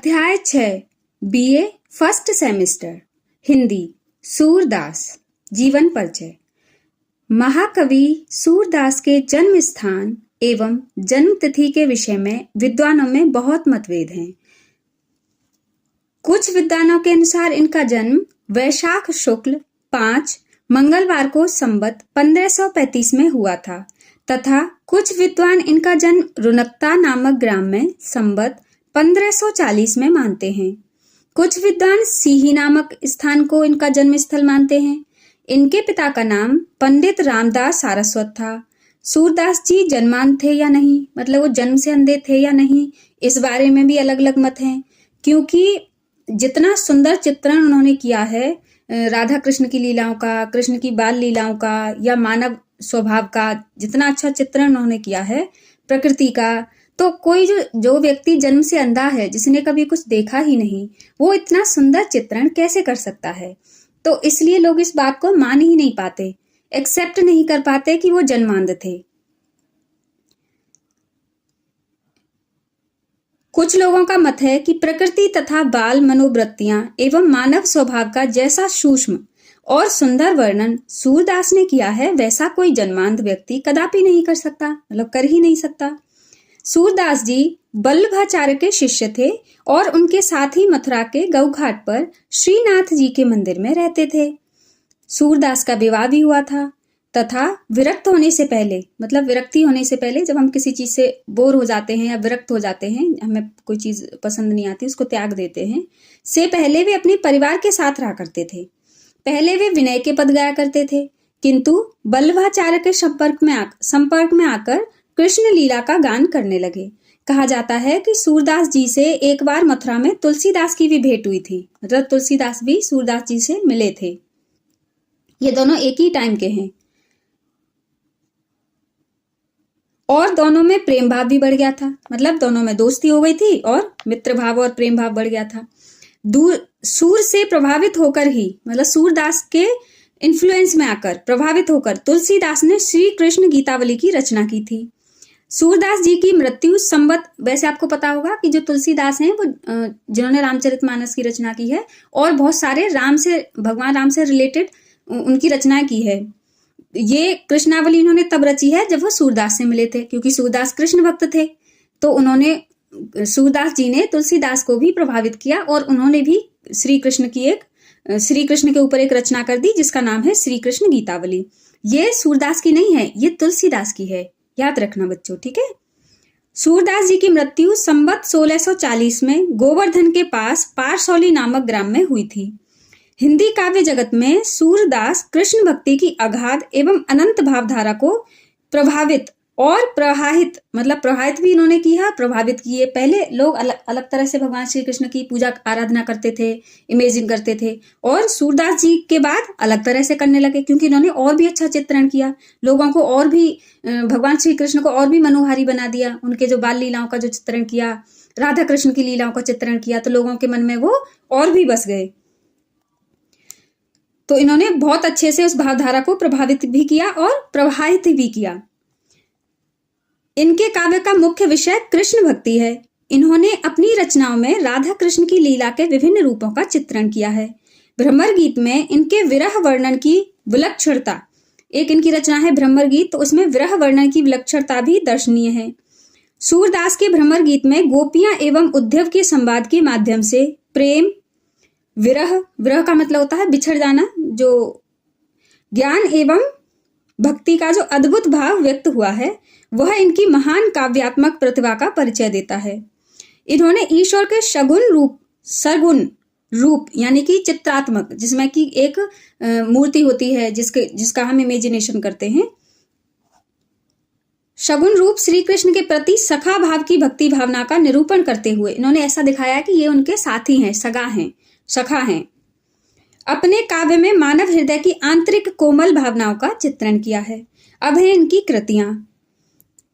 अध्याय 6 BA first semester Hindi Surdas जीवन परिचय। महाकवि सूरदास के जन्म स्थान एवं जन्म तिथि के विषय में विद्वानों में बहुत मतभेद हैं। कुछ विद्वानों के अनुसार इनका जन्म वैशाख शुक्ल 5 मंगलवार को संवत 1535 में हुआ था तथा कुछ विद्वान इनका जन्म रुनकता नामक ग्राम में संवत 1540 में मानते हैं। कुछ विद्वान सीही नामक स्थान को इनका जन्म स्थल मानते हैं। इनके पिता का नाम पंडित रामदास सारस्वत था। सूरदास जी जन्मांध थे या नहीं, मतलब वो जन्म से अंधे थे या नहीं, इस बारे में भी अलग अलग मत हैं। क्योंकि जितना सुंदर चित्रण उन्होंने किया है राधा कृष्ण की लीलाओं का, कृष्ण की बाल लीलाओं का या मानव स्वभाव का, जितना अच्छा चित्रण उन्होंने किया है प्रकृति का, तो कोई जो व्यक्ति जन्म से अंधा है, जिसने कभी कुछ देखा ही नहीं, वो इतना सुंदर चित्रण कैसे कर सकता है। तो इसलिए लोग इस बात को मान ही नहीं पाते, एक्सेप्ट नहीं कर पाते कि वो जन्मांध थे। कुछ लोगों का मत है कि प्रकृति तथा बाल मनोवृत्तियां एवं मानव स्वभाव का जैसा सूक्ष्म और सुंदर वर्णन सूरदास ने किया है, वैसा कोई जन्मांध व्यक्ति कदापि नहीं कर सकता, मतलब कर ही नहीं सकता। सूरदास जी वल्लभाचार्य के शिष्य थे और उनके साथ ही मथुरा के गौघाट पर श्रीनाथ जी के मंदिर में रहते थे। सूरदास का विवाह भी हुआ था तथा विरक्त होने से पहले, मतलब विरक्ति होने से पहले, जब हम किसी चीज से बोर हो जाते हैं या विरक्त हो जाते हैं, हमें कोई चीज पसंद नहीं आती, उसको त्याग देते हैं, से पहले वे अपने परिवार के साथ रहा करते थे। पहले वे विनय के पद गाया करते थे, किंतु वल्लभाचार्य के संपर्क में आकर कृष्ण लीला का गान करने लगे। कहा जाता है कि सूरदास जी से एक बार मथुरा में तुलसीदास की भी भेंट हुई थी, मतलब तुलसीदास भी सूरदास जी से मिले थे। ये दोनों एक ही टाइम के हैं और दोनों में प्रेम भाव भी बढ़ गया था, मतलब दोनों में दोस्ती हो गई थी और मित्र भाव और प्रेम भाव बढ़ गया था। सूर से प्रभावित होकर ही, मतलब सूरदास के इन्फ्लुएंस में आकर प्रभावित होकर तुलसीदास ने श्री कृष्ण गीतावली की रचना की थी। सूरदास जी की मृत्यु संवत, वैसे आपको पता होगा कि जो तुलसीदास हैं वो जिन्होंने रामचरितमानस की रचना की है और बहुत सारे भगवान राम से रिलेटेड उनकी रचनाएं की है। ये कृष्णावली इन्होंने तब रची है जब वो सूरदास से मिले थे, क्योंकि सूरदास कृष्ण भक्त थे। तो सूरदास जी ने तुलसीदास को भी प्रभावित किया और उन्होंने भी श्री कृष्ण के ऊपर एक रचना कर दी जिसका नाम है श्री कृष्ण गीतावली। ये सूरदास की नहीं है, ये तुलसीदास की है, याद रखना बच्चों, ठीक है। सूरदास जी की मृत्यु संवत 1640 में गोवर्धन के पास पारसौली नामक ग्राम में हुई थी। हिंदी काव्य जगत में सूरदास कृष्ण भक्ति की अगाध एवं अनंत भावधारा को प्रभावित और प्रभावित भी इन्होंने किया, प्रभावित किए। पहले लोग अलग तरह से भगवान श्री कृष्ण की पूजा आराधना करते थे, इमेजिन करते थे, और सूरदास जी के बाद अलग तरह से करने लगे, क्योंकि इन्होंने और भी अच्छा चित्रण किया, लोगों को और भी भगवान श्री कृष्ण को और भी मनोहारी बना दिया। उनके जो बाल लीलाओं का जो चित्रण किया, राधा कृष्ण की लीलाओं का चित्रण किया, तो लोगों के मन में वो और भी बस गए। तो इन्होंने बहुत अच्छे से उस भावधारा को प्रभावित भी किया और प्रवाहित भी किया। इनके काव्य का मुख्य विषय कृष्ण भक्ति है। इन्होंने अपनी रचनाओं में राधा कृष्ण की लीला के विभिन्न रूपों का चित्रण किया है। भ्रमर गीत में इनके विरह वर्णन की विलक्षणता, एक इनकी रचना है भ्रमर गीत, तो उसमें विरह वर्णन की विलक्षणता भी दर्शनीय है। सूरदास के भ्रमर गीत में गोपियां एवं उद्धव के संवाद के माध्यम से प्रेम, विरह का मतलब होता है बिछड़ जाना, जो ज्ञान एवं भक्ति का जो अद्भुत भाव व्यक्त हुआ है, वह इनकी महान काव्यात्मक प्रतिभा का परिचय देता है। इन्होंने ईश्वर के सगुण रूप यानी कि चित्रात्मक, जिसमें कि एक मूर्ति होती है जिसका हम इमेजिनेशन करते हैं, सगुण रूप श्री कृष्ण के प्रति सखा भाव की भक्ति भावना का निरूपण करते हुए इन्होंने ऐसा दिखाया कि ये उनके साथी हैं, सखा हैं। अपने काव्य में मानव हृदय की आंतरिक कोमल भावनाओं का चित्रण किया है। अब है इनकी कृतियां।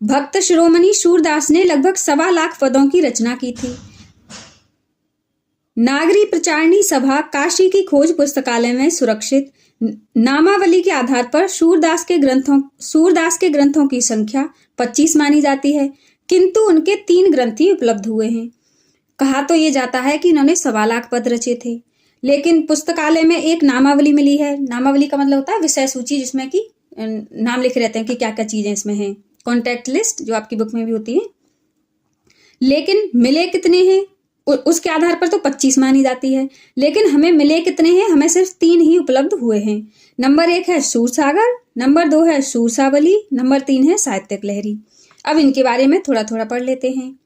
भक्त शिरोमणि सूरदास ने लगभग 1.25 लाख पदों की रचना की थी। नागरी प्रचारणी सभा काशी की खोज पुस्तकालय में सुरक्षित नामावली के आधार पर सूरदास के ग्रंथों की संख्या 25 मानी जाती है, किंतु उनके 3 ग्रंथ ही उपलब्ध हुए हैं। कहा तो ये जाता है कि इन्होंने 1.25 पद रचे थे, लेकिन पुस्तकालय में एक नामावली मिली है। नामावली का मतलब होता है विषय सूची, जिसमें कि नाम लिखे रहते हैं कि क्या क्या चीजें इसमें हैं, कॉन्टैक्ट लिस्ट जो आपकी बुक में भी होती है। लेकिन मिले कितने हैं उसके आधार पर तो 25 मानी जाती है, लेकिन हमें मिले कितने हैं, हमें सिर्फ 3 ही उपलब्ध हुए हैं। नंबर 1 है सूरसागर, नंबर 2 है सूरसावली, नंबर 3 है साहित्यिक लहरी। अब इनके बारे में थोड़ा थोड़ा पढ़ लेते हैं।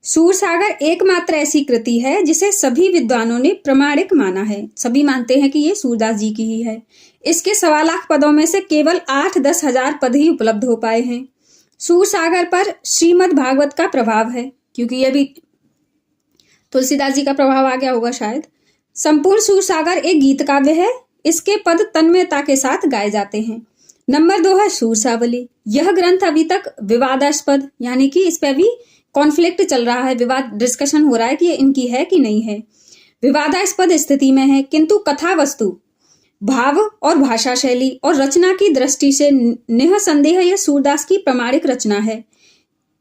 सूरसागर एकमात्र ऐसी कृति है जिसे सभी विद्वानों ने प्रमाणिक माना है। सभी मानते हैं कि ये सूरदास जी की ही है। इसके 1.25 पदों में से केवल 8-10 हजार पद ही उपलब्ध हो पाए हैं। सूरसागर पर श्रीमद् भागवत का प्रभाव है, क्योंकि ये भी तुलसीदास जी का प्रभाव आ गया होगा शायद। संपूर्ण सूरसागर एक गीत काव्य है। इसके पद तन्मयता के साथ गाए जाते हैं। नंबर 2 है सूरसावली। यह ग्रंथ अभी तक विवादास्पद, यानी कि इस पे अभी कॉन्फ्लिक्ट चल रहा है, विवाद, डिस्कशन हो रहा है कि ये इनकी है कि नहीं है, विवादास्पद स्थिति में है। किंतु कथा वस्तु, भाव और भाषा शैली और रचना की दृष्टि से निःसंदेह यह सूरदास की प्रमाणिक रचना है।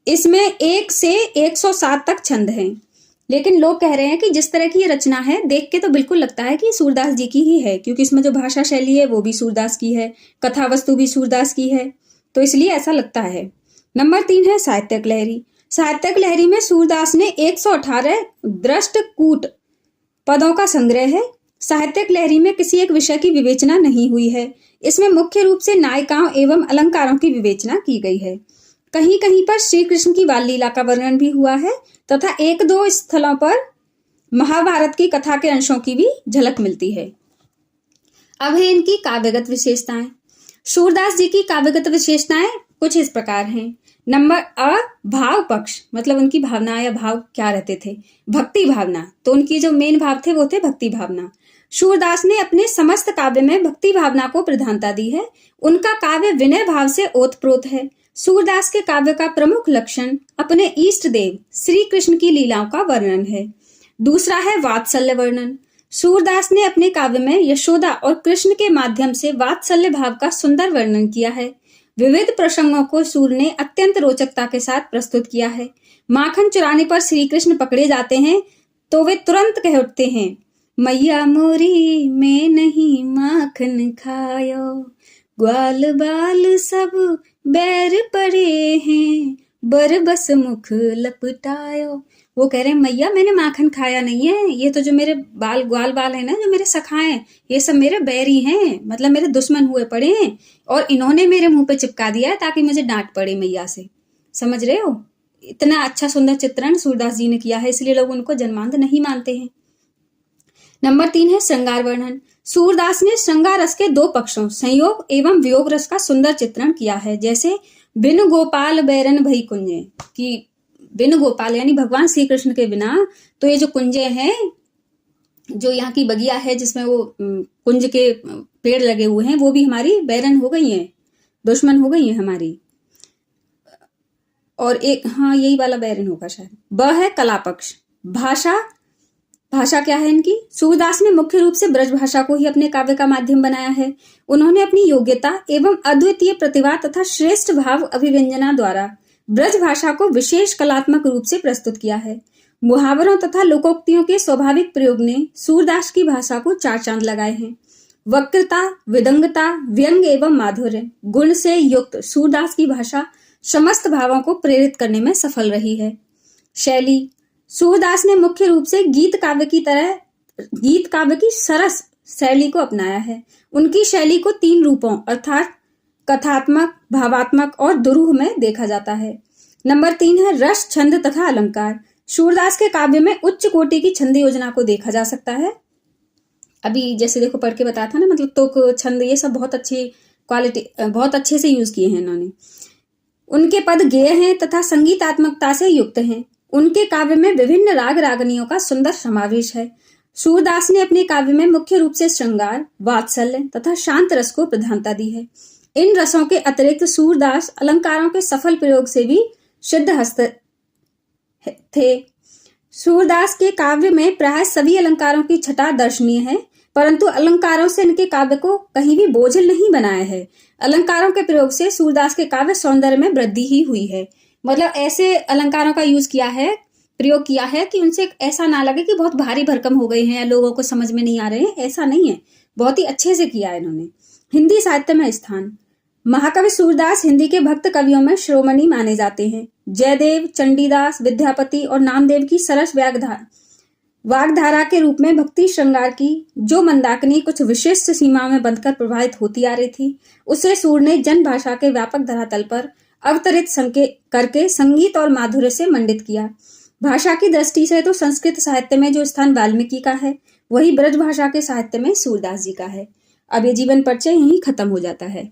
इसमें 1 से 107 तक छंद हैं, लेकिन लोग कह रहे हैं कि जिस तरह की ये रचना है, देख के तो बिल्कुल लगता है कि सूरदास जी की ही है, क्योंकि इसमें जो भाषा शैली है वो भी सूरदास की है, कथा वस्तु भी सूरदास की है, तो इसलिए ऐसा लगता है। नंबर 3 है साहित्यिक लहरी। साहित्यिक लहरी में सूरदास ने 118 दृष्टकूट पदों का संग्रह है। साहित्यिक लहरी में किसी एक विषय की विवेचना नहीं हुई है। इसमें मुख्य रूप से नायिकाओं एवं अलंकारों की विवेचना की गई है। कहीं कहीं पर श्री कृष्ण की बाल लीला का वर्णन भी हुआ है तथा 1-2 स्थलों पर महाभारत की कथा के अंशों की भी झलक मिलती है। अब है इनकी काव्यगत विशेषताएं। सूरदास जी की काव्यगत विशेषताएं कुछ इस प्रकार हैं। नंबर भाव पक्ष, मतलब उनकी भावना या भाव क्या रहते थे, भक्ति भावना, तो उनकी जो मेन भाव थे वो थे भक्ति भावना। सूरदास ने अपने समस्त काव्य में भक्ति भावना को प्रधानता दी है। उनका काव्य विनय भाव से ओतप्रोत है। सूरदास के काव्य का प्रमुख लक्षण अपने इष्ट देव श्री कृष्ण की लीलाओं का वर्णन है। दूसरा है वात्सल्य वर्णन। सूरदास ने अपने काव्य में यशोदा और कृष्ण के माध्यम से वात्सल्य भाव का सुंदर वर्णन किया है। विविध प्रसंगों को सूर ने अत्यंत रोचकता के साथ प्रस्तुत किया है। माखन चुराने पर श्री कृष्ण पकड़े जाते हैं तो वे तुरंत कह उठते हैं, मैया मोरी मैं नहीं माखन खायो, ग्वाल बाल सब बैर पड़े हैं, बरबस मुख लपटायो। वो कह रहे हैं मैया मैंने माखन खाया नहीं है, ये तो जो मेरे ग्वाल बाल है ना, जो मेरे सखाए, ये सब मेरे बैरी हैं, मतलब मेरे दुश्मन हुए पड़े हैं, और इन्होंने मेरे मुंह पे चिपका दिया है ताकि मुझे डांट पड़े मैया से। समझ रहे हो, इतना अच्छा सुंदर चित्रण सूरदास जी ने किया है, इसलिए लोग उनको जन्मांध नहीं मानते हैं। नंबर 3 है श्रृंगार वर्णन। सूरदास ने श्रृंगार रस के 2 पक्षों, संयोग एवं वियोग रस का सुंदर चित्रण किया है। जैसे बिन गोपाल बैरन भई कुंजे, कि बिन गोपाल यानी भगवान श्री कृष्ण के बिना तो ये जो कुंजे हैं, जो यहाँ की बगिया है जिसमें वो कुंज के पेड़ लगे हुए हैं, वो भी हमारी बैरन हो गई हैं, दुश्मन हो गई हैं हमारी। और एक, हाँ यही वाला बैरन होगा शायद। ब है कला पक्ष। भाषा क्या है इनकी? सूरदास ने मुख्य रूप से ब्रज भाषा को ही अपने काव्य का माध्यम बनाया है। उन्होंने अपनी योग्यता एवं अद्वितीय प्रतिभा तथा श्रेष्ठ भाव अभिव्यंजना द्वारा ब्रज भाषा को विशेष कलात्मक रूप से प्रस्तुत किया है। मुहावरों तथा लोकोक्तियों के स्वाभाविक प्रयोग ने सूरदास की भाषा को 4 चांद लगाए हैं। वक्रता, विदंगता, व्यंग एवं माधुर्य गुण से युक्त सूरदास की भाषा समस्त भावों को प्रेरित करने में सफल रही है। शैली, सूरदास ने मुख्य रूप से गीत काव्य की सरस शैली को अपनाया है। उनकी शैली को 3 रूपों अर्थात कथात्मक, भावात्मक और दुरूह में देखा जाता है। नंबर 3 है रस, छंद तथा अलंकार। सूरदास के काव्य में उच्च कोटि की छंद योजना को देखा जा सकता है। अभी जैसे देखो पढ़ के बताया था ना, मतलब तो छंद ये सब बहुत अच्छी क्वालिटी, बहुत अच्छे से यूज किए हैं इन्होंने। उनके पद गेय हैं तथा संगीतात्मकता से युक्त हैं। उनके काव्य में विभिन्न राग रागनियों का सुंदर समावेश है। सूरदास ने अपने काव्य में मुख्य रूप से श्रृंगार, वात्सल्य तथा शांत रस को प्रधानता दी है। इन रसों के अतिरिक्त सूरदास अलंकारों के सफल प्रयोग से भी सिद्धहस्त थे। सूरदास के काव्य में प्राय सभी अलंकारों की छटा दर्शनीय है, परंतु अलंकारों से इनके काव्य को कहीं भी बोझिल नहीं बनाया है। अलंकारों के प्रयोग से सूरदास के काव्य सौंदर्य में वृद्धि ही हुई है। मतलब ऐसे अलंकारों का यूज किया है प्रयोग किया है कि उनसे ऐसा ना लगे कि बहुत भारी भरकम हो गए हैं या लोगों को समझ में नहीं आ रहे हैं, ऐसा नहीं है। बहुत ही अच्छे से किया है इन्होंने। हिंदी साहित्य में स्थान। महाकवि सूरदास हिंदी के भक्त कवियों में शिरोमणि माने जाते हैं। जयदेव, चंडीदास, विद्यापति और नामदेव की सरस वाग्धारा के रूप में भक्ति श्रृंगार की जो मंदाकिनी कुछ विशिष्ट सीमा में बंधकर प्रभावित होती आ रही थी, उसे सूर ने जन भाषा के व्यापक धरातल पर अवतरित करके संगीत और माधुर्य से मंडित किया। भाषा की दृष्टि से तो संस्कृत साहित्य में जो स्थान वाल्मीकि का है, वही ब्रज भाषा के साहित्य में सूरदास जी का है। अब ये जीवन परिचय यहीं खत्म हो जाता है।